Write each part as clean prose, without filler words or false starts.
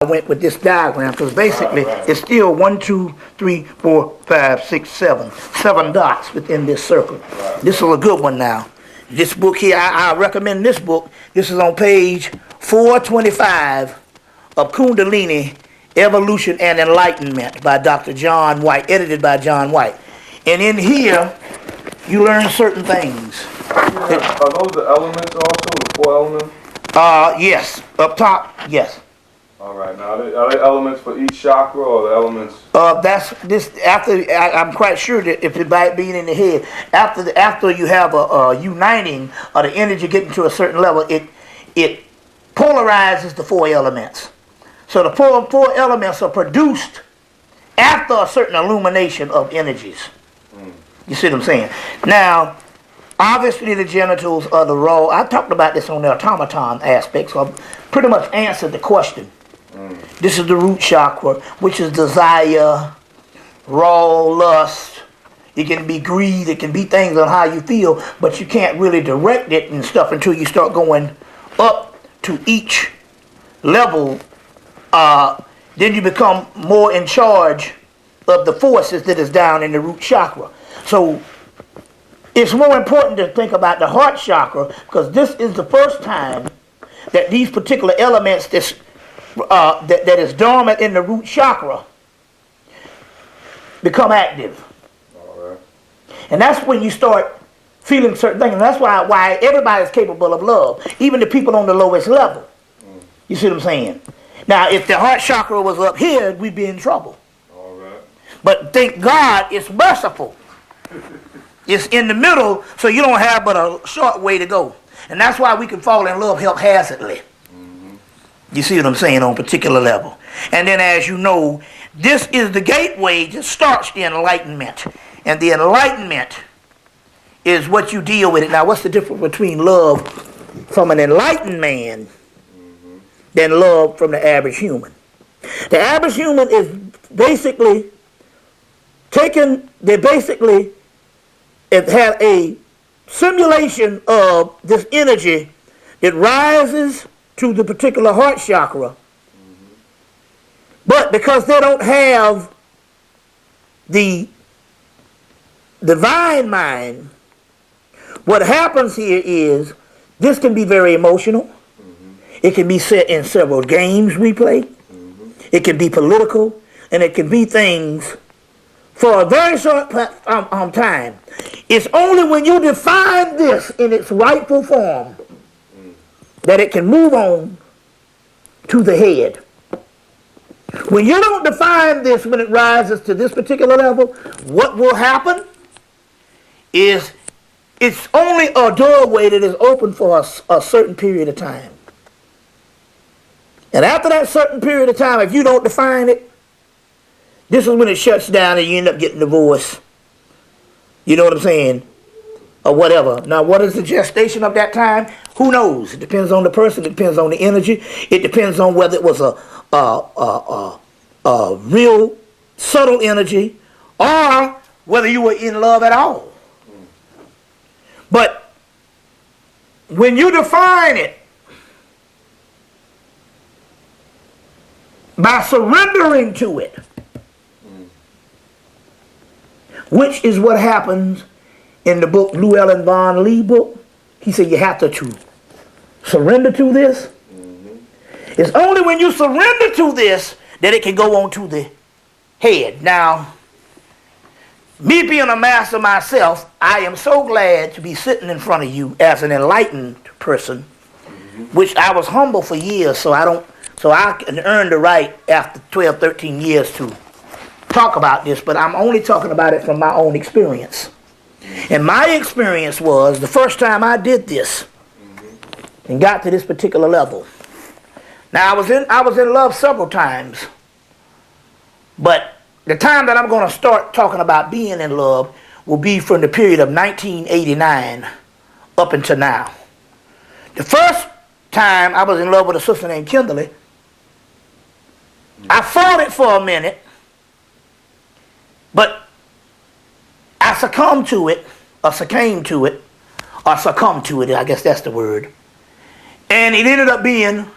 went with this diagram because basically it's still 1, 2, 3, 4, 5, 6, 7. 7 dots within this circle. This is a good one now. This book here, I recommend this book. This is on page 425 of Kundalini, Evolution and Enlightenment by Dr. John White, edited by John White. And in here, you learn certain things. Yeah, are those the elements also, the 4 elements? Yes. Up top, yes. All right. Now, are they elements for each chakra, or the elements? That's this. I'm quite sure that if it by being in the head, after you have a uniting or the energy getting to a certain level, it polarizes the 4 elements. So the four elements are produced after a certain illumination of energies. You see what I'm saying? Now, obviously the genitals are the raw. I talked about this on the automaton aspect, so I pretty much answered the question. This is the root chakra, which is desire, raw lust. It can be greed. It can be things on how you feel, but you can't really direct it and stuff until you start going up to each level. Then you become more in charge of the forces that is down in the root chakra. So it's more important to think about the heart chakra, because this is the first time that these particular elements that is dormant in the root chakra become active. All right. And that's when you start feeling certain things. And that's why everybody is capable of love, even the people on the lowest level. You see what I'm saying? Now, if the heart chakra was up here, we'd be in trouble. All right. But thank God it's merciful. It's in the middle, so you don't have but a short way to go. And that's why we can fall in love haphazardly. You see what I'm saying, on a particular level. And then, as you know, this is the gateway that starts the enlightenment. And the enlightenment is what you deal with it. Now, what's the difference between love from an enlightened man than love from the average human? The average human is basically it had a simulation of this energy that rises to the particular heart chakra. But because they don't have the divine mind, what happens here is this can be very emotional. It can be set in several games we play. It can be political, and it can be things for a very short time. It's only when you define this in its rightful form that it can move on to the head. When you don't define this when it rises to this particular level, what will happen is it's only a doorway that is open for a certain period of time. And after that certain period of time, if you don't define it, this is when it shuts down and you end up getting divorced. You know what I'm saying? Or whatever. Now, what is the gestation of that time? Who knows? It depends on the person. It depends on the energy. It depends on whether it was a real subtle energy or whether you were in love at all. But when you define it by surrendering to it, which is what happens in the book Llewellyn Von Lee book. He said you have to surrender to this. It's only when you surrender to this that it can go on to the head. Now, me being a master myself, I am so glad to be sitting in front of you as an enlightened person, which I was humble for years, so I can earn the right after 12, 13 years to talk about this, but I'm only talking about it from my own experience. And my experience was the first time I did this and got to this particular level. Now, I was in love several times, but the time that I'm going to start talking about being in love will be from the period of 1989 up until now. The first time I was in love with a sister named Kimberly, I fought it for a minute, but I succumbed to it, I guess that's the word. And it ended up being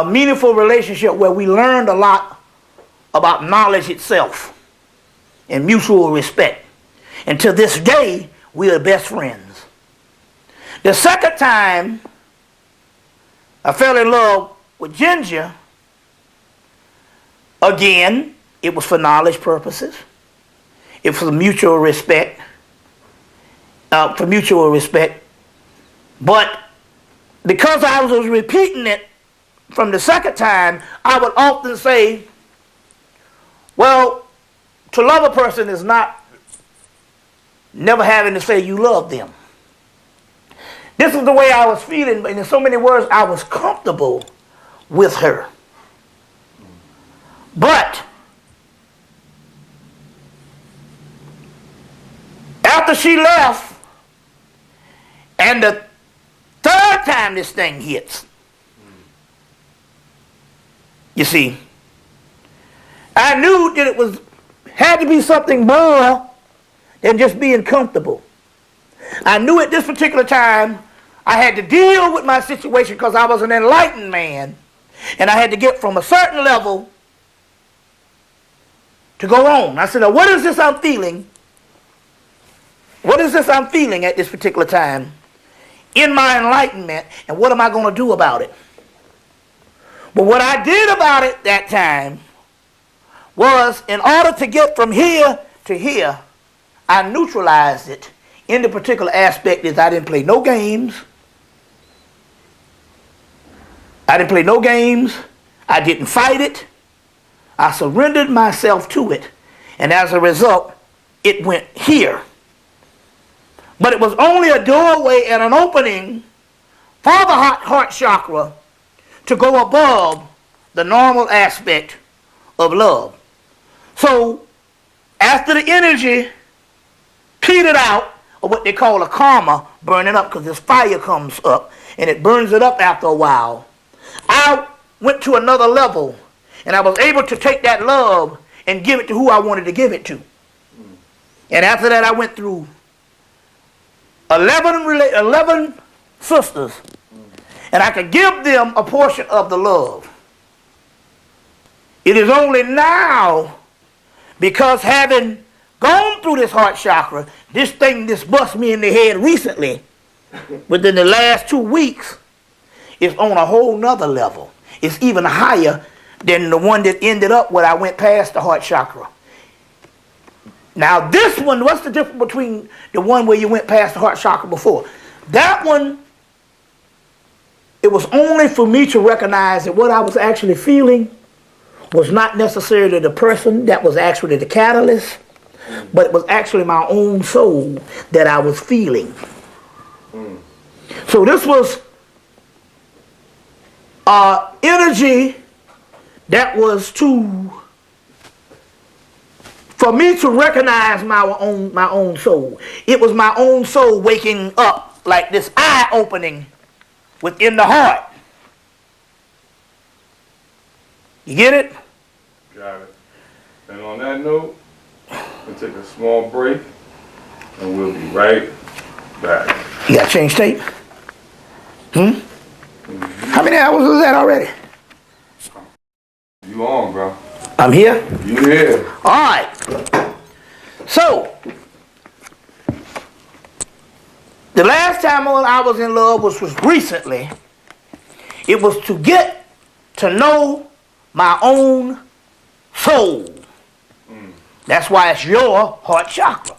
a meaningful relationship where we learned a lot about knowledge itself and mutual respect. And to this day, we are best friends. The second time I fell in love with Ginger, again, it was for knowledge purposes. It was for mutual respect. But because I was repeating it from the second time, I would often say, well, to love a person is not never having to say you love them. This is the way I was feeling, but in so many words, I was comfortable with her. But after she left, and the third time this thing hits, you see, I knew that it had to be something more than just being comfortable. I knew at this particular time I had to deal with my situation because I was an enlightened man, and I had to get from a certain level to go on. I said, now what is this I'm feeling? What is this I'm feeling at this particular time in my enlightenment, and what am I going to do about it? But what I did about it that time was, in order to get from here to here, I neutralized it in the particular aspect is I didn't play no games. I didn't fight it. I surrendered myself to it. And as a result, it went here. But it was only a doorway and an opening for the heart chakra to go above the normal aspect of love. So after the energy petered out, or what they call a karma, burning up, because this fire comes up and it burns it up after a while, I went to another level, and I was able to take that love and give it to who I wanted to give it to. And after that, I went through 11 sisters, and I could give them a portion of the love. It is only now, because having gone through this heart chakra, this thing this bust me in the head recently, within the last 2 weeks, is on a whole nother level. It's even higher than the one that ended up when I went past the heart chakra. Now this one, what's the difference between the one where you went past the heart chakra before? That one, it was only for me to recognize that what I was actually feeling was not necessarily the person that was actually the catalyst, but it was actually my own soul that I was feeling. So this was energy that was for me to recognize my own soul. It was my own soul waking up, like this eye opening within the heart. You get it? Got it. And on that note, we'll take a small break, and we'll be right back. You got to change tape? How many hours was that already? You on, bro. I'm here? You here. All right. So, the last time I was in love was recently. It was to get to know my own soul. That's why it's your heart chakra.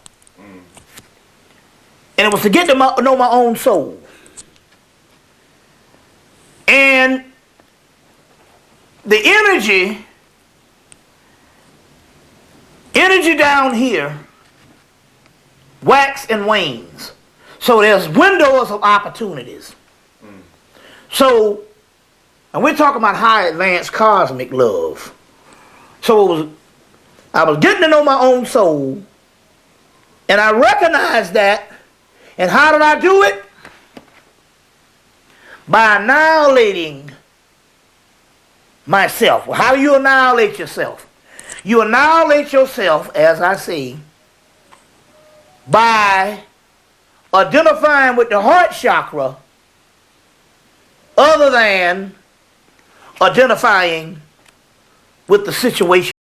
And it was to get to know my own soul. And the energy down here wax and wanes. So there's windows of opportunities. So, and we're talking about high advanced cosmic love. So I was getting to know my own soul, and I recognized that. And how did I do it? By annihilating myself. Well, how do you annihilate yourself? You annihilate yourself, as I see, by identifying with the heart chakra other than identifying with the situation